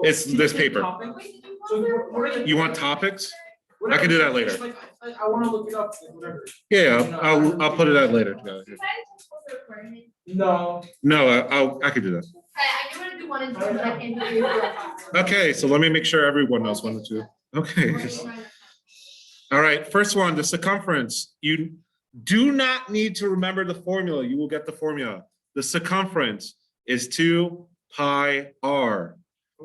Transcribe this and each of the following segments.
It's this paper. You want topics? I can do that later. I want to look it up. Whatever. Yeah, I'll put it out later. No. No, I could do that. I want to do 1 and 2, but I can't do 3. Okay, so let me make sure everyone knows 1 and 2. Okay. All right, first one, the circumference. You do not need to remember the formula. You will get the formula. The circumference is 2 pi r.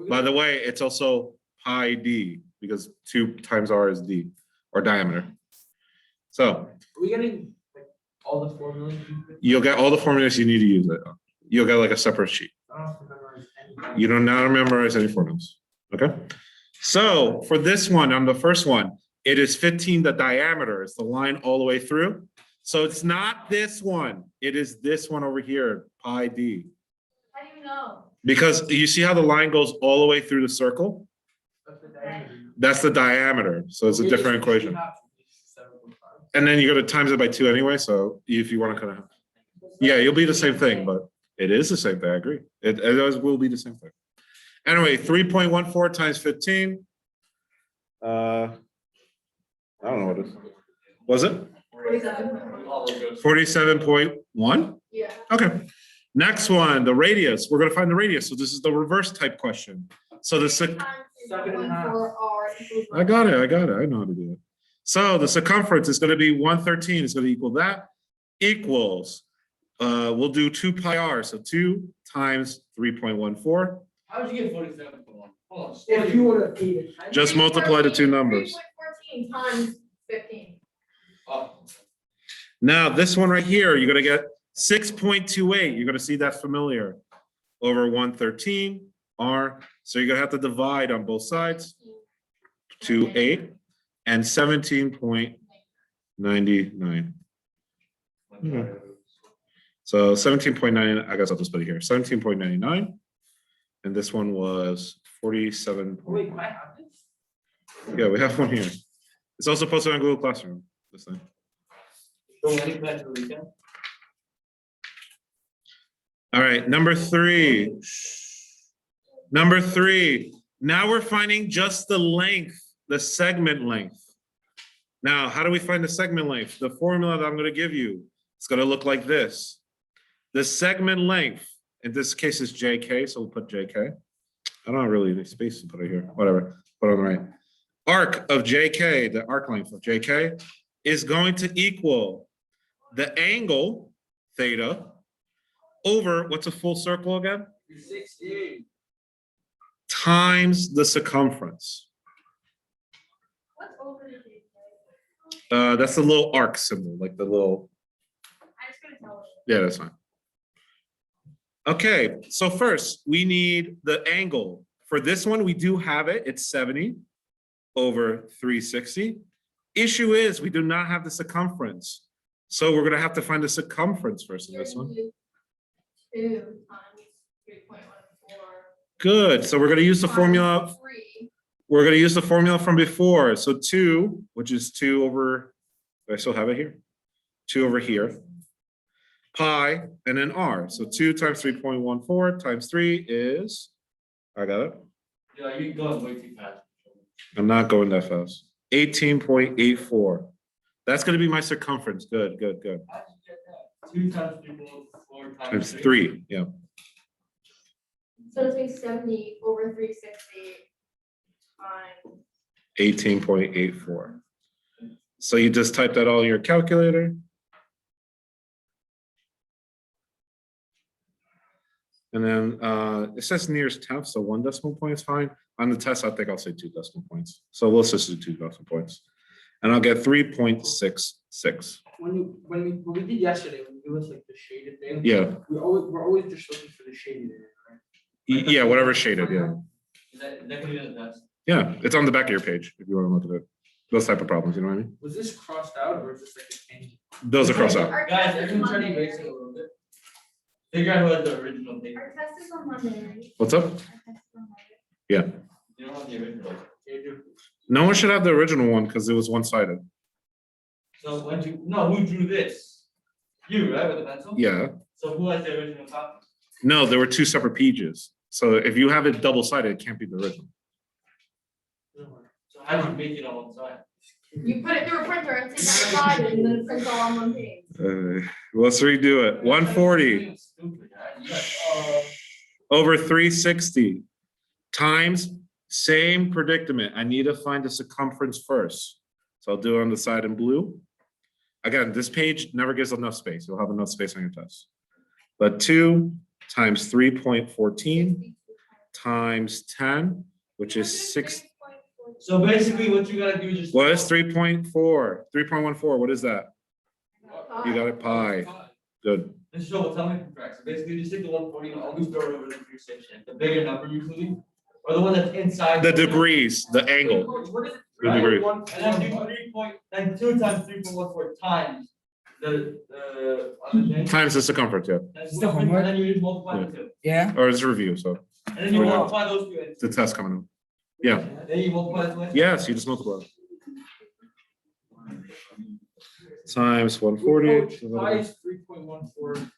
By the way, it's also pi d because 2 times r is d, or diameter. So Are we getting like all the formulas? you'll get all the formulas you need to use it. You'll get like a separate sheet. I don't have to memorize anything. You don't now memorize any formulas. Okay. So for this one, on the first one, it is 15 the diameter. It's the line all the way through. So it's not this one. It is this one over here, pi d. How do you know? Because you see how the line goes all the way through the circle? That's the diameter. That's the diameter. So it's a different equation. And then you're gonna times it by 2 anyway. So if you want to kind of, yeah, you'll be the same thing, but it is the same thing. I agree. It always will be the same thing. Anyway, 3.14 times 15. I don't know what it is. Was it? 47.1? Yeah. Okay. Next one, the radius. We're gonna find the radius. So this is the reverse type question. So the I got it. I know how to do it. So the circumference is going to be 113. It's going to equal that. Equals, we'll do 2 pi r. So 2 times 3.14. How did you get 47.1? Hold on. If you would have paid it. Just multiply the two numbers. 3.14 times 15. Oh. Now this one right here, you're going to get 6.28. You're going to see that familiar over 113 r. So you're going to have to divide on both sides. 2, 8 and 17.99. So 17.9, I guess I'll just put it here, 17.99. And this one was 47. Wait, can I have this? Yeah, we have one here. It's also posted on Google Classroom. This thing. All right, number 3. Number 3. Now we're finding just the length, the segment length. Now, how do we find the segment length? The formula that I'm going to give you, it's going to look like this. The segment length, in this case is JK, so we'll put JK. I don't have really any space to put it here, whatever, put on the right. Arc of JK, the arc length of JK is going to equal the angle, theta, over, what's a full circle again? 360. Times the circumference. What's over the That's the little arc symbol, like the little, I'm just gonna tell you. yeah, that's fine. Okay, so first we need the angle. For this one, we do have it. It's 70 over 360. Issue is we do not have the circumference. So we're gonna have to find the circumference first in this one. 2 times 3.14. Good, so we're gonna use the formula. 3. We're gonna use the formula from before. So 2, which is 2 over, do I still have it here? 2 over here. Pi, and then r. So 2 times 3.14 times 3 is, I got it. Yeah, you're going way too fast. I'm not going that fast. 18.84. That's gonna be my circumference. Good, good, good. How did you get that? 2 times 3.4 Times 3, yeah. So it's going to be 70 over 360 times. 18.84. So you just type that all in your calculator. And then it says nearest tenth, so 1 decimal point is fine. On the test, I think I'll say 2 decimal points. So let's just do 2 decimal points. And I'll get 3.66. When we did yesterday, when it was like the shaded thing. Yeah. We're always just looking for the shaded area, right? Yeah, whatever shaded, yeah. Is that gonna be the best? Yeah, it's on the back of your page if you want to look at it. Those type of problems, you know what I mean? Was this crossed out or is this like a change? Those are crossed out. Our Guys, test is everyone try to Monday, erase it a right? little bit. Figure out who had the original paper. Our test is on Monday, right? What's up? Our test is on Monday. Yeah. You don't have the original. Yeah, you do. No one should have the original one because it was one-sided. So who drew this? You, right, with the pencil? Yeah. So who has the original copy? No, there were 2 separate pages. So if you have it double-sided, it can't be the original. So how do you make it on one side? You put it through a printer and it's double-sided and then it prints all on one page. Let's redo it. 140 Stupid, over 360 times same predicament. I need to find the circumference first. So I'll do it on the side in blue. Again, this page never gives enough space. You'll have enough space on your test. But 2 times 3.14 times 10, which is 6. So basically what you gotta do is just. What is 3.4? 3.14, what is that? You got it, pi. Good. This show will tell me if I'm correct. So basically just take the 140 and always throw it over the 360. The bigger number usually, or the one that's inside. The degrees, the angle. What is it? The degree. And then do 2 times 3.14 times the other thing. Times the circumference, yeah. And then you just multiply the two. Yeah. Or it's review, so And then you multiply those two. it's a test coming up. Yeah, Then you multiply the. yes, you just multiply. Times 140. Pi is 3.14.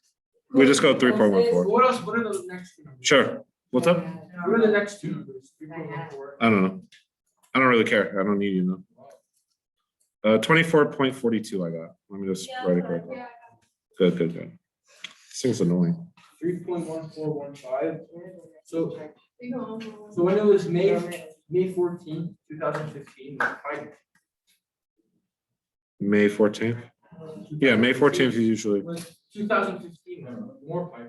We just go 3.14. What else? What are the next two numbers? Sure. What's up? What are the next two numbers? 3.14. I don't know. I don't really care. I don't need you to know. 24.42 I got. Let me just write it correctly. Good, good, good. This thing's annoying. 3.1415. So when it was May 14th, 2015, pi May 14th? Yeah, May 14th is usually was 2015, more pi.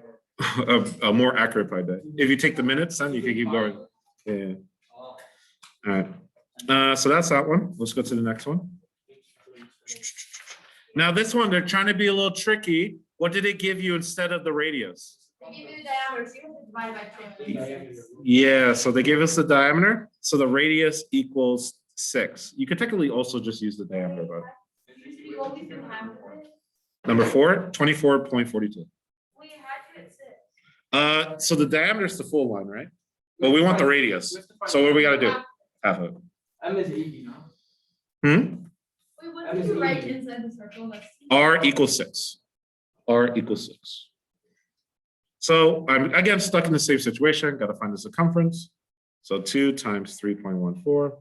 a more accurate pi day. If you take the minutes, then you can keep going. Yeah. All right. So that's that one. Let's go to the next one. Now this one, they're trying to be a little tricky. What did it give you instead of the radius? They give you the diameter, so you have to divide by 2. Yeah, so they gave us the diameter. So the radius equals 6. You could technically also just use the diameter, but You always do half of it. number 4, 24.42. We had to at 6. So the diameter is the full line, right? But we want the radius. So what do we gotta do? Half of it. M is 80 now. Wait, what did you write inside the circle? Let's see. R equals 6. R equals 6. So I'm again stuck in the same situation, gotta find the circumference. So 2 times 3.14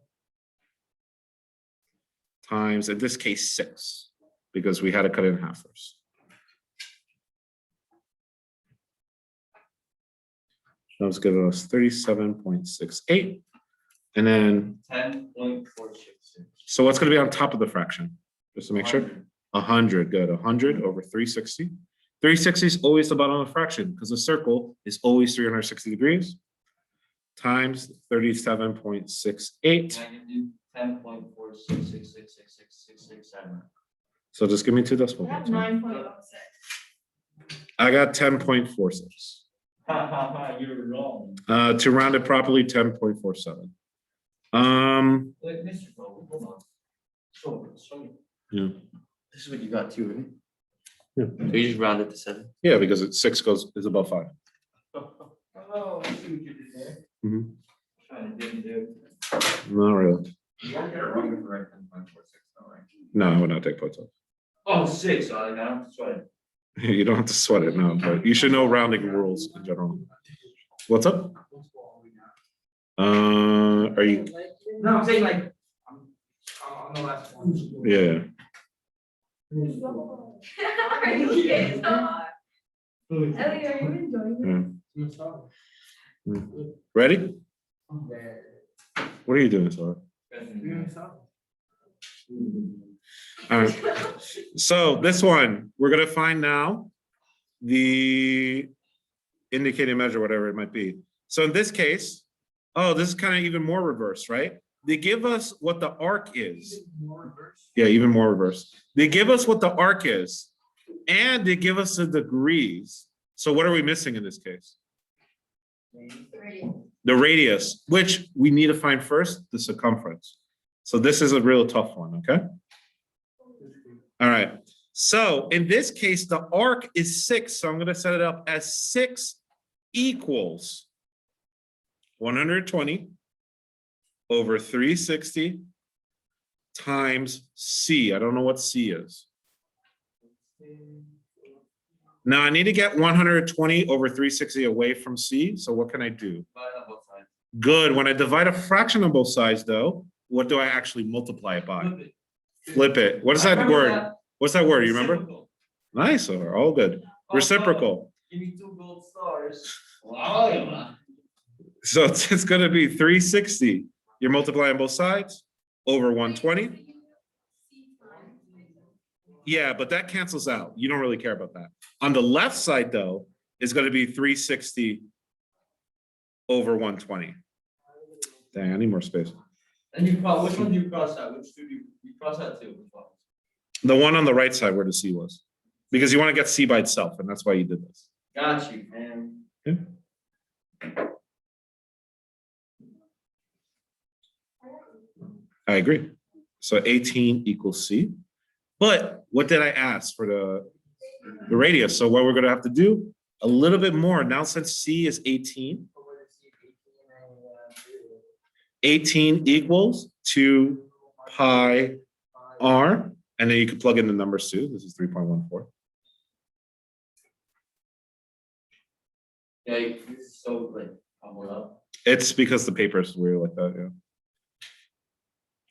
times, in this case, 6, because we had to cut it in half first. That's giving us 37.68. And then, 10.466. so what's gonna be on top of the fraction? Just to make sure. 100, good, 100 over 360. 360 is always the bottom of the fraction because the circle is always 360 degrees times 37.68. 10.46666667. So just give me 2 decimal I have points. 9.06. I got 10.46. You're wrong. To round it properly, 10.47. Wait, Mr. Bo, hold on. Show me. Yeah. This is what you got too, right? Yeah. So you just round it to 7. Yeah, because it's 6 is above 5. Oh, I see what you did there. Mhm. Trying to dig it Not really. You won't get it wrong if you write 10.46, though, right? No, I would not take points off. Oh, 6, so I don't have to sweat it. You don't have to sweat it, no, but you should know rounding rules in general. What's up? Are you? No, I'm saying like, I'm on the last one. Yeah. Are you kidding? Ellie, are you enjoying Ready? What are you doing, Sarah? All right. So this one, we're gonna find now the indicated measure, whatever it might be. So in this case, oh, this is kind of even more reverse, right? They give us what the arc is. Yeah, even more reverse. They give us what the arc is, and they give us the degrees. So what are we missing in this case? The radius, which we need to find first, the circumference. So this is a real tough one, okay? All right, so in this case, the arc is 6, so I'm gonna set it up as 6 equals 120 over 360 times C. I don't know what C is. Now I need to get 120 over 360 away from C, so what can I do? Divide on both sides. Good, when I divide a fraction on both sides though, what do I actually multiply it by? Flip it. Flip it. What is I that remember word? that. What's that word? You remember? Reciprocal. Nice, all good. Oh, Reciprocal. Give me 2 gold stars. Wow, yeah. So it's gonna be 360. You're multiplying both sides over 120. Yeah, but that cancels out. You don't really care about that. On the left side though, is gonna be 360 over 120. Dang, I need more space. And you cross, which one do you cross out? Which two do you cross out to? Which one? The one on the right side where the C was. Because you want to get C by itself, and that's why you did this. Got you, man. Yeah. I agree. So 18 equals C. But what did I ask for the radius? So what we're gonna have to do, a little bit more. Now since C is 18, 18 equals 2 pi r, and then you can plug in the numbers too. This is 3.14. Yeah, this is so like crumbled up. It's because the paper is weird like that, yeah.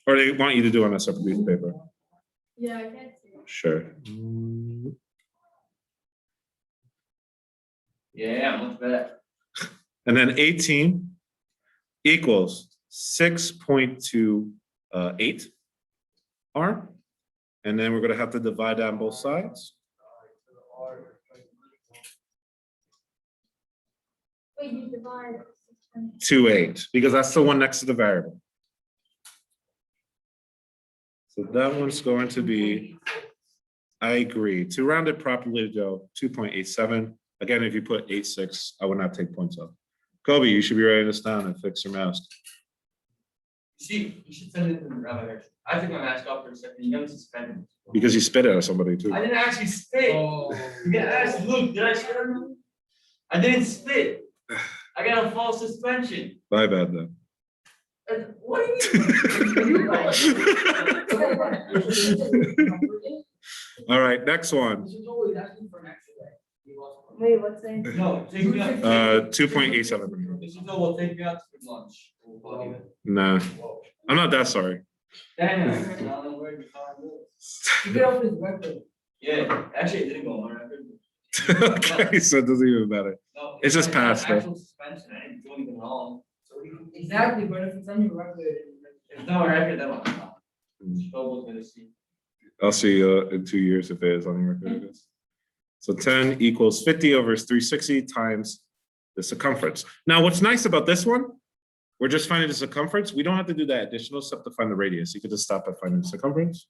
Or they want you to do it on a separate piece of paper. Yeah, I can't see. Sure. Yeah, much better. And then 18 equals 6.28 r. And then we're gonna have to divide that on both sides. Wait, you divide. 2.8, because that's the one next to the variable. So that one's going to be, I agree, to round it properly though, 2.87. Again, if you put 8.6, I would not take points off. Kobe, you should be writing this down and fix your mask. See, you should send it to the rabbi. I took my mask off for a second. You got me suspended. Because you spit it at somebody too. I didn't actually spit. Oh. You can ask Luke, did I spit on him? I didn't spit. I got a false suspension. My bad then. What do you mean? All right, next one. This is always asking for an extra day. He lost one. Wait, what's that? No, take me out. 2.87. This is no, we'll take me out to lunch. We'll plug you in. Nah, I'm not that sorry. Damn, I don't know where the car is. You get off his record. Yeah, actually, it didn't go on record. Okay, so it doesn't even matter. No, It's just passed, though. Actual suspension, I didn't do anything wrong. So exactly, but if it's on your record. If it's not on record, then I'm Nobody's gonna see. I'll see you in 2 years if it is on your record, I guess. So 10 equals 50 over 360 times the circumference. Now, what's nice about this one, we're just finding the circumference. We don't have to do that additional stuff to find the radius. You could just stop at finding the circumference.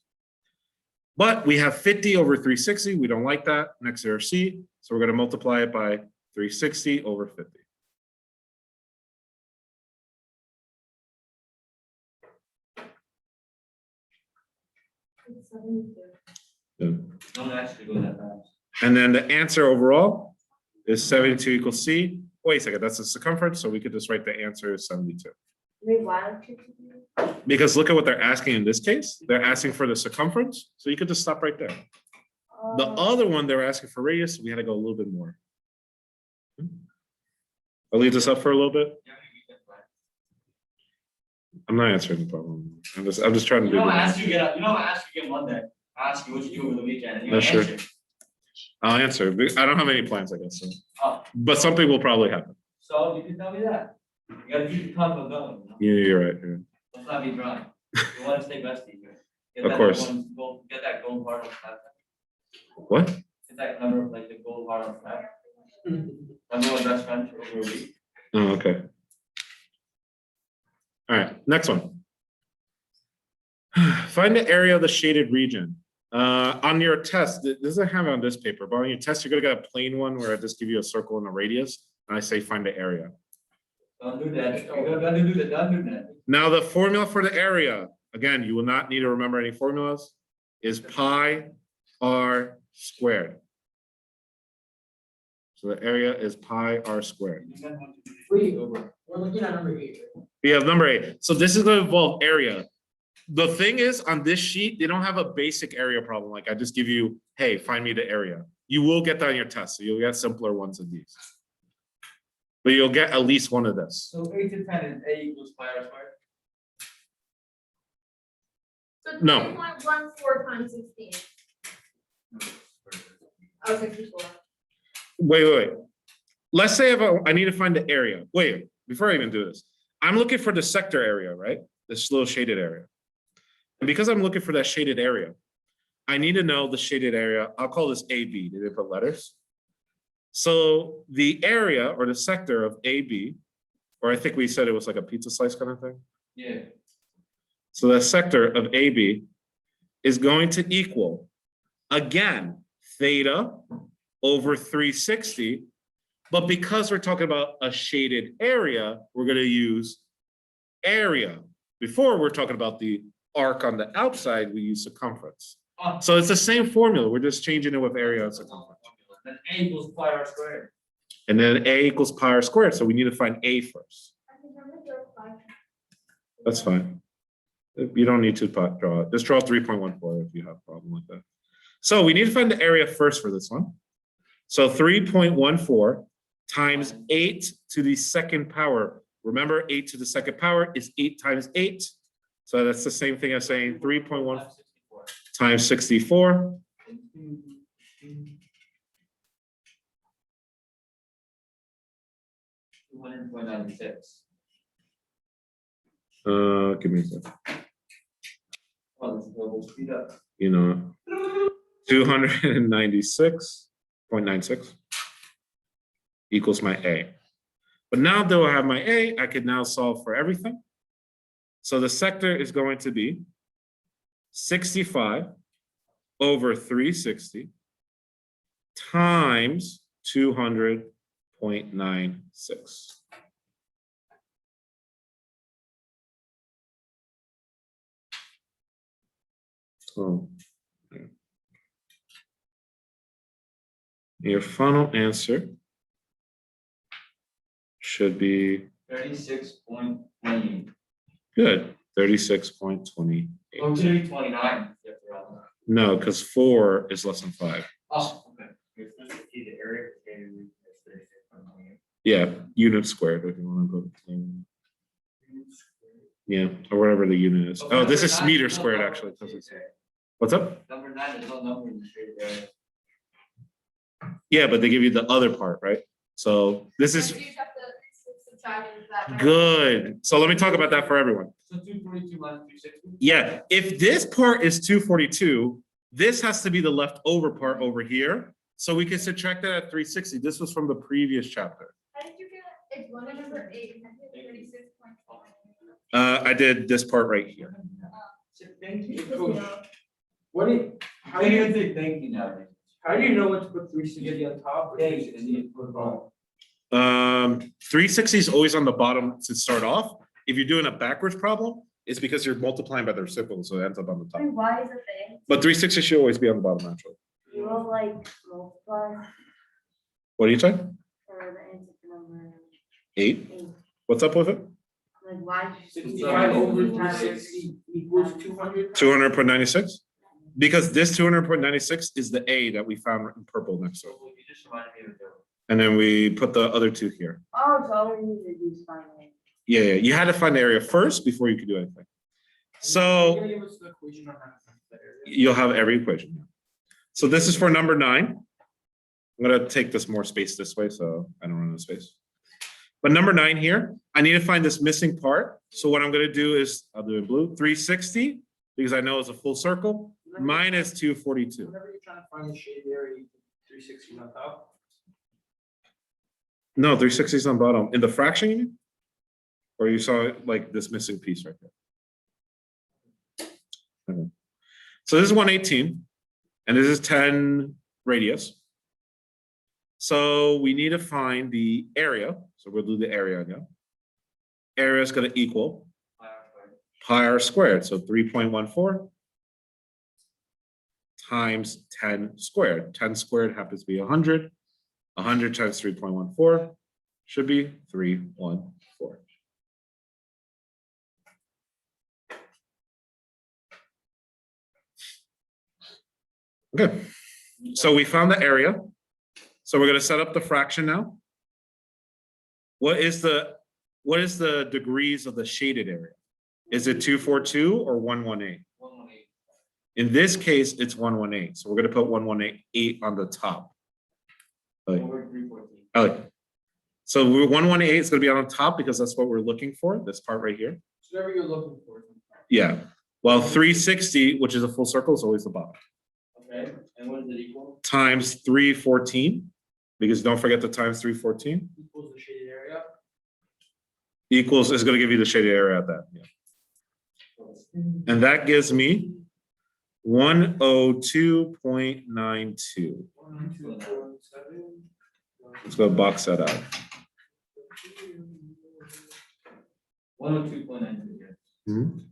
But we have 50 over 360. We don't like that next to our C. So we're going to multiply it by 360 over 50. It's 72. Yeah. Don't actually go that fast. And then the answer overall is 72 equals C. Wait a second, that's the circumference. So we could just write the answer is 72. Wait, why don't you do Because look at what they're asking in this case. They're asking for the circumference. So you could just stop right there. The that? other one, they're asking for radius. We had to go a little bit more. I'll leave this up for a little bit. I'm not answering the problem. I'm just trying to You do know, I this. asked you again, Monday. I asked you what you do over the weekend. And you No, sure. answered. I'll answer. I don't have any plans, I guess. So. Oh, But something will probably happen. so you can tell me that. You gotta keep the convo going. You know? Yeah, you're right. Yeah. Let's not be dry. You wanna stay bestie here. Get Of that course. Get that gold heart on tap. What? Get that number of like the gold heart on tap. Number one best friend for over a week. Oh, okay. All right, next one. Find the area of the shaded region. On your test, this doesn't have it on this paper, but on your test, you're gonna get a plain one where I just give you a circle and a radius, and I say find the area. Don't do that. You gotta do that. Don't do that. Now, the formula for the area, again, you will not need to remember any formulas, is pi r squared. So the area is pi r squared. Wait, we're looking at number 8. We have number 8. So this is going to involve area. The thing is, on this sheet, they don't have a basic area problem. Like I just give you, hey, find me the area. You will get that on your test, so you'll get simpler ones of these. But you'll get at least one of this. So 8 to 10 is A equals pi r squared. So No. 3.14 times 16. Oh, 64. Wait. Let's say I need to find the area. Wait, before I even do this, I'm looking for the sector area, right? This little shaded area. And because I'm looking for that shaded area, I need to know the shaded area. I'll call this AB. Did they put letters? So the area or the sector of AB, or I think we said it was like a pizza slice kind of thing. Yeah. So the sector of AB is going to equal, again, theta over 360. But because we're talking about a shaded area, we're going to use area. Before we're talking about the arc on the outside, we use circumference. Oh. So it's the same formula. We're just changing it with area and circumference. Then A equals pi r squared. And then A equals pi r squared. So we need to find A first. I think I'm gonna go 5. That's fine. You don't need to draw it. Just draw 3.14 if you have a problem with that. So we need to find the area first for this one. So 3.14 times 8 to the second power. Remember, 8 to the second power is 8 times 8. So that's the same thing as saying 3.1 times 64. Give me a second. Oh, this is global speed up. You know, 296.96 equals my A. But now that I have my A, I could now solve for everything. So the sector is going to be 65 over 360 times 200.96. So your final answer should be 36.28. good, 36.28. Oh, it should be 29. No, because 4 is less than 5. Oh, okay. You're supposed to see the area. Yeah, unit squared if you want to go. Yeah, or whatever the unit is. Oh, this is meter squared actually. What's up? Number 9 is no number in the shaded area. Yeah, but they give you the other part, right? So this is You just have to subtract into that. right? good. So let me talk about that for everyone. So 242 minus 360. Yeah, if this part is 242, this has to be the leftover part over here. So we can subtract that at 360. This was from the previous chapter. How did you get, it's one and number 8, I think 36.4. I did this part right here. Thank you. Cool. What do you, How do you think thank you now? how do you know what to put 360 on top or Thank 360 on the bottom? 360 is always on the bottom to start off. If you're doing a backwards problem, it's because you're multiplying by the reciprocal, so it ends up on the top. Why is it thing? But 360 should always be on the bottom actually. You will like multiply What are you saying? for the answer for number 8? 8. What's up with it? Like why? 65 over 360 equals 200. 200.96? Because this 200.96 is the A that we found in purple next to it. You just reminded me of the. And then we put the other two here. Oh, so all we need to do is find it. Yeah, you had to find the area first before you could do anything. You're So gonna give us the equation on how to find the area. you'll have every equation. So this is for number 9. I'm gonna take this more space this way so I don't run out of space. But number 9 here, I need to find this missing part. So what I'm gonna do is, I'll do it in blue, 360, because I know it's a full circle, minus 242. Whenever you're trying to find the shaded area, you put 360 on top. No, 360 is on bottom. In the fraction, you mean? Or you saw like this missing piece right there? Okay. So this is 118, and this is 10 radius. So we need to find the area. So we'll do the area again. Area is going to equal pi r squared. So 3.14 times 10 squared. 10 squared happens to be 100. 100 times 3.14 should be 314. Okay. So we found the area. So we're gonna set up the fraction now. What is the degrees of the shaded area? Is it 242 or 118? 118. In this case, it's 118. So we're gonna put 118 on the top. Like, Over 314. oh, so 118 is gonna be on top because that's what we're looking for, this part right here. So whatever you're looking for. Yeah, well, 360, which is a full circle, is always the bottom, Okay, and what does it equal? times 314, because don't forget the times 314, Equals the shaded area. equals, is gonna give you the shaded area at that, yeah. And that gives me 102.92. Let's go box that out. 102.92, yeah. Mhm.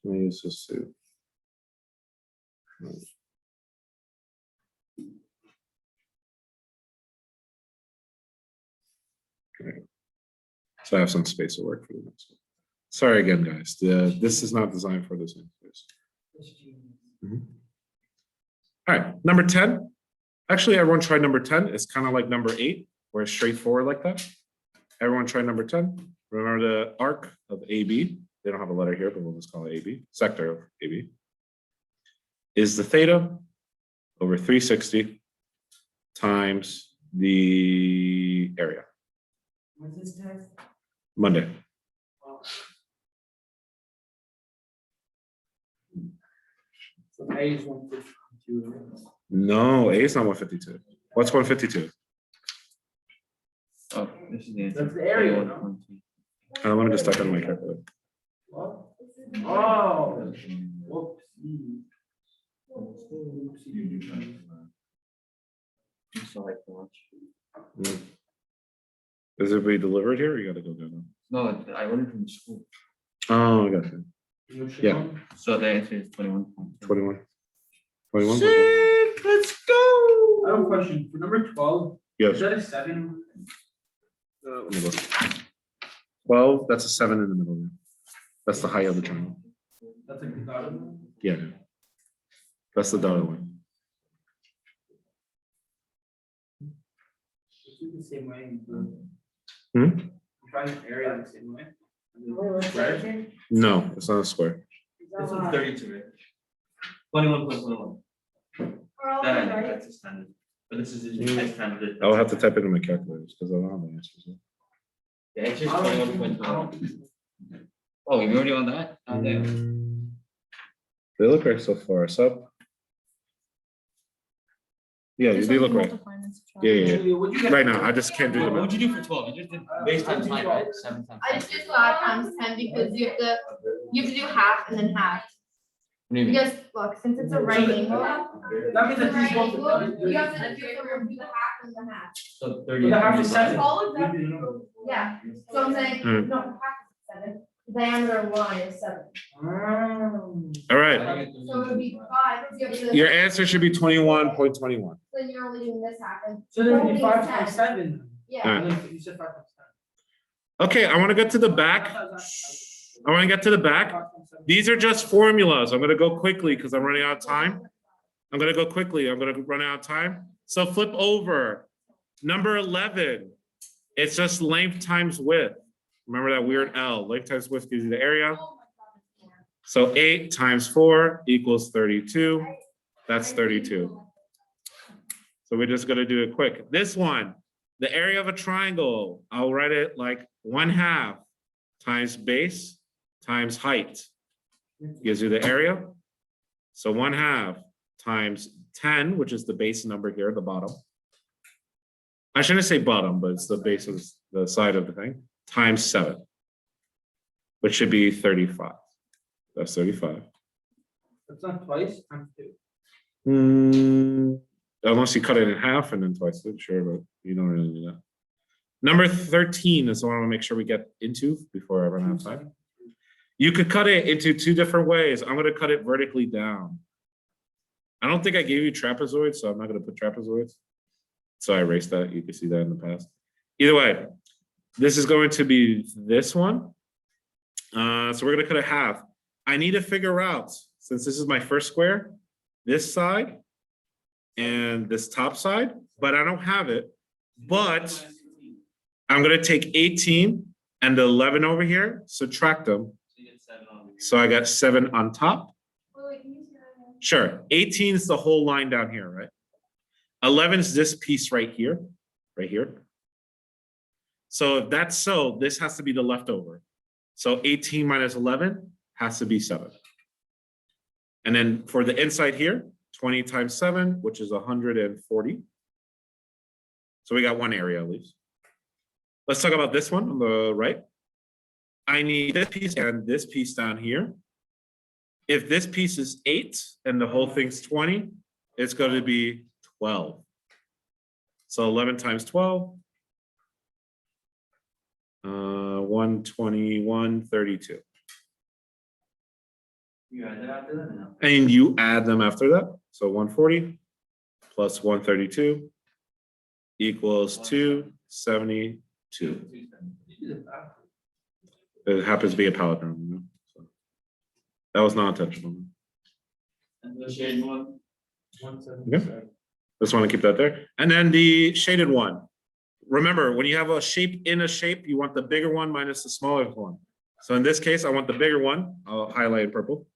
Let me use this too. Okay. So I have some space to work for the next one. Sorry again, guys. This is not designed for this interface. Mhm. All right, number 10. Actually, everyone try number 10. It's kind of like number 8, where it's straightforward like that. Everyone try number 10. Remember the arc of AB. They don't have a letter here, but we'll just call it AB, sector of AB. Is the theta over 360 times the area. What's this test? Monday. So A is 152. No, A is not 152. What's 152? Oh, this is the answer. That's the area, no? Let me just type in my calculator. What? Oh. Whoopsie. Mm. Is it be delivered here or you gotta go get it? No, I ordered from school. Oh, I got you. Yeah. So the answer is 21. 21. 21. Let's go. I have a question. For number 12, Yes. is that a 7? Let me look. 12, that's a 7 in the middle. Yeah. That's the height of the triangle. That's like the dotted one? Yeah. That's the dotted one. It's the same way. Hmm? Trying the area the same way. Right. No, it's not a square. This one's 32, right? 21.21. We're all That, right. that's a standard. But this is the standard. I'll have to type it in my calculators because I don't have the answers. Yet. The answer is 21.21. Oh, you already on that? Oh, damn. They look right so far. Sub. Yeah, you do look right. Yeah. What'd you get? Right now, I just can't do the What'd math. you do for 12? You just did based on time, right? 7 times. I just did 5 times 10 because you have to do half and then half. What do you mean? Because look, since it's a right angle. That means it's a that he's right supposed to angle, do you have to do the half and the half. So But 30. the half is 7. All of them, yeah, so I'm saying, Hmm. no, half is 7, the diameter of line is 7. All right. So it would be 5, because you have to. Your answer should be 21.21. Then you're only doing this half and. So then it'd be holding 5 is times 10. 7. Yeah. Alright. And then you said 5 times Okay, I want to get to the back. I want to get to the 10. back. These are just formulas. I'm going to go quickly because I'm running out of time. I'm going to go quickly. I'm going to run out of time. So flip over. Number 11. It's just length times width. Remember that weird L. Length times width gives you the area. So 8 times 4 equals 32. That's 32. So we're just going to do it quick. This one, the area of a triangle, I'll write it like 1/2 times base times height. Gives you the area. So 1/2 times 10, which is the base number here at the bottom. I shouldn't say bottom, but it's the base of the side of the thing, times 7, which should be 35. That's 35. That's not twice, times 2. Unless you cut it in half and then twice it, sure, but you don't really do that. Number 13 is the one I want to make sure we get into before I run out of time. You could cut it into 2 different ways. I'm going to cut it vertically down. I don't think I gave you trapezoids, so I'm not gonna put trapezoids. So I erased that. You can see that in the past. Either way, this is going to be this one. So we're gonna cut it half. I need to figure out, since this is my first square, this side and this top side, but I don't have it. But I'm gonna take 18 and the 11 over here, subtract them. So you get 7 on. So I got 7 on top. Wait, can you say that again? Sure, 18 is the whole line down here, right? 11 is this piece right here, right here. So if that's so, this has to be the leftover. So 18 minus 11 has to be 7. And then for the inside here, 20 times 7, which is 140. So we got one area at least. Let's talk about this one on the right. I need this piece and this piece down here. If this piece is 8 and the whole thing's 20, it's going to be 12. So 11 times 12. 121, 32. You add that after that or no? And you add them after that. So 140 plus 132 equals 272. You did it after. It happens to be a palindrome. You know? So that was not intentional. And the shaded one? Just want to keep that there. And then the shaded one. Remember, when you have a shape in a shape, you want the bigger one minus the smaller one. So in this case, I want the bigger one. I'll highlight in purple.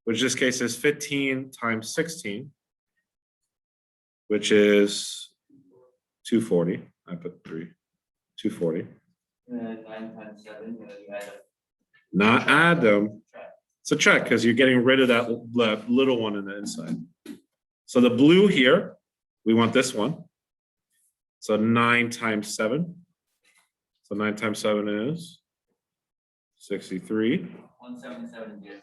Which this case is 15 times 16, which is 240. I put 3, 240. And then 9 times 7, and then you add up. Not add them, Subtract. subtract, because you're getting rid of that little one in the inside. So the blue here, we want this one. So 9 times 7. So 9 times 7 is 63. 177, yes.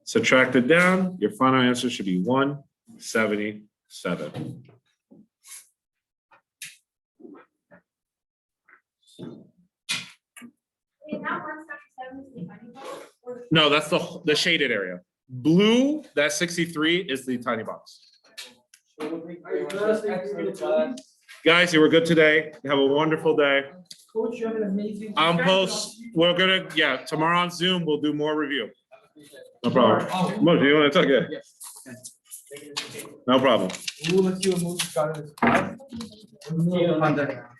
Subtract it down, your final answer should be 177. Wait, not 177 is the tiny box, or No, that's the shaded area. Blue, that 63 is the tiny box. Guys, you were good today. Have a wonderful day. Coach, you have an amazing. We're gonna, tomorrow on Zoom, we'll do more review. No problem. Mo, do you want to talk? Yeah, no problem. Ooh, let's see what Moose got in his class.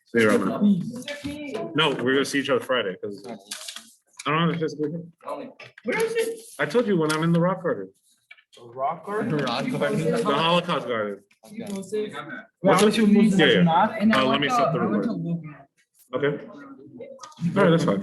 See you around. No, we're gonna see each other Friday, because I don't know if it's good. Only. Where is it? I told you when I'm in the rock garden, Rock garden? the Holocaust garden. Well, I wish you Moose Yeah, has yeah. not. Let me stop the recording. Okay. All right, that's fine.